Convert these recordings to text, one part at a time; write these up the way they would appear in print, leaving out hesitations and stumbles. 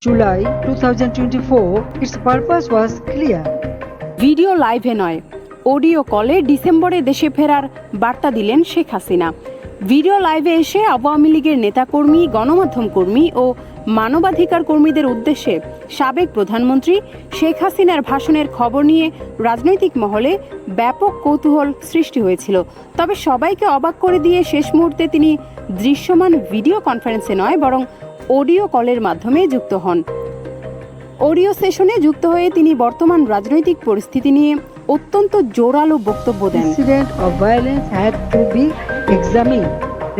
July 2024, its purpose was clear. Video লাইভে নয়, audio কলে ডিসেম্বরে দেশে ফেরার বার্তা দিলেন শেখ হাসিনা। ভিডিও লাইভে এসে আওয়ামী লীগের নেতাকর্মী, গণমাধ্যম কর্মী ও মানবাধিকার কর্মীদের উদ্দেশ্যে সাবেক প্রধানমন্ত্রী শেখ হাসিনার ভাষণের খবর নিয়ে রাজনৈতিক মহলে ব্যাপক কৌতূহল সৃষ্টি হয়েছিল। তবে সবাইকে অবাক করে দিয়ে শেষ মুহূর্তে তিনি দৃশ্যমান ভিডিও কনফারেন্সে নয়, বরং অডিও কলের মাধ্যমে যুক্ত হন। অডিও সেশনে যুক্ত হয়ে তিনি বর্তমান রাজনৈতিক পরিস্থিতি নিয়ে অত্যন্ত জোরালো বক্তব্য দেন। Incident of violence had to be examined,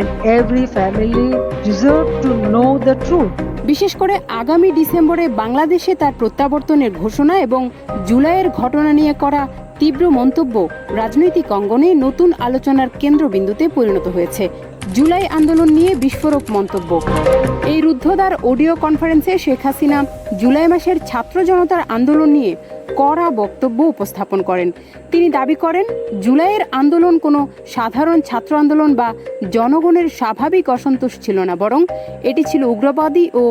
and every family deserved to know the truth. বিশেষ করে আগামী ডিসেম্বরে বাংলাদেশে তার প্রত্যাবর্তনের ঘোষণা এবং জুলাইয়ের ঘটনা নিয়ে করা তীব্র মন্তব্য রাজনৈতিক অঙ্গনে নতুন আলোচনার কেন্দ্রবিন্দুতে পরিণত হয়েছে। জুলাই আন্দোলন নিয়ে বিস্ফোরক মন্তব্য। এই রুদ্ধদ্বার অডিও কনফারেন্সে শেখ হাসিনা জুলাই মাসের ছাত্র জনতার আন্দোলন নিয়ে কড়া বক্তব্য উপস্থাপন করেন। তিনি দাবি করেন, জুলাইয়ের আন্দোলন কোনো সাধারণ ছাত্র আন্দোলন বা জনগণের স্বাভাবিক অসন্তোষ ছিল না, বরং এটি ছিল উগ্রবাদী ও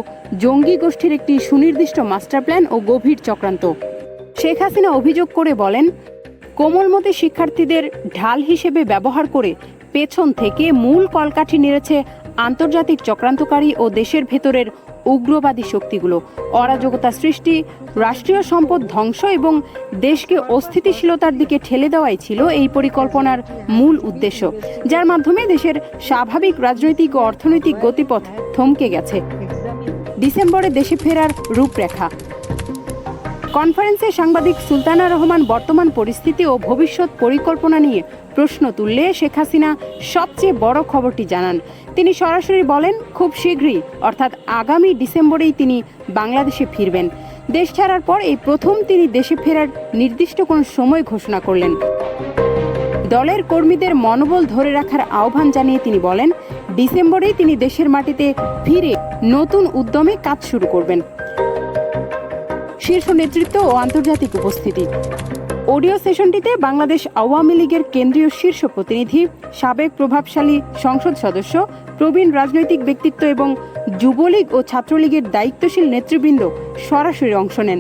জঙ্গি গোষ্ঠীর একটি সুনির্দিষ্ট মাস্টার প্ল্যান ও গভীর চক্রান্ত। শেখ হাসিনা অভিযোগ করে বলেন, কোমলমতি শিক্ষার্থীদের ঢাল হিসেবে ব্যবহার করে পেছন থেকে মূল কলকাঠি নেড়েছে আন্তর্জাতিক চক্রান্তকারী ও দেশের ভেতরের উগ্রবাদী শক্তিগুলো। অরাজকতা সৃষ্টি, রাষ্ট্রীয় সম্পদ ধ্বংস এবং দেশকে অস্থিতিশীলতার দিকে ঠেলে দেওয়াই ছিল এই পরিকল্পনার মূল উদ্দেশ্য, যার মাধ্যমে দেশের স্বাভাবিক রাজনৈতিক ও অর্থনৈতিক গতিপথ থমকে গেছে। ডিসেম্বরে দেশে ফেরার রূপরেখা। কনফারেন্সে সাংবাদিক সুলতানা রহমান বর্তমান পরিস্থিতি ও ভবিষ্যৎ পরিকল্পনা নিয়ে প্রশ্ন তুললে শেখ হাসিনা সবচেয়ে বড় খবরটি জানান। তিনি সরাসরি বলেন, খুব শীঘ্রই অর্থাৎ আগামী ডিসেম্বরেই তিনি বাংলাদেশে ফিরবেন। দেশ ছাড়ার পর এই প্রথম তিনি দেশে ফেরার নির্দিষ্ট কোনো সময় ঘোষণা করলেন। দলের কর্মীদের মনোবল ধরে রাখার আহ্বান জানিয়ে তিনি বলেন, ডিসেম্বরেই তিনি দেশের মাটিতে ফিরে নতুন উদ্যমে কাজ শুরু করবেন। শীর্ষ নেতৃত্ব ও আন্তর্জাতিক উপস্থিতি। অডিও সেশনটিতে বাংলাদেশ আওয়ামী লীগের কেন্দ্রীয় শীর্ষ প্রতিনিধি, সাবেক প্রভাবশালী সংসদ সদস্য, প্রবীণ রাজনৈতিক ব্যক্তিত্ব এবং যুবলীগ ও ছাত্রলীগের দায়িত্বশীল নেতৃবৃন্দ সরাসরি অংশ নেন।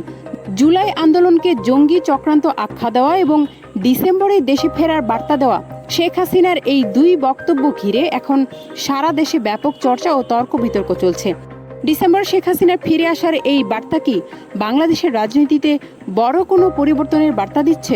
জুলাই আন্দোলনকে জঙ্গি চক্রান্ত আখ্যা দেওয়া এবং ডিসেম্বরে দেশে ফেরার বার্তা দেওয়া শেখ হাসিনার এই দুই বক্তব্য ঘিরে এখন সারা দেশে ব্যাপক চর্চা ও তর্ক বিতর্ক চলছে। ডিসেম্বর শেখ হাসিনার ফিরে আসার এই বার্তা কি বাংলাদেশের রাজনীতিতে বড় কোনো পরিবর্তনের বার্তা দিচ্ছে?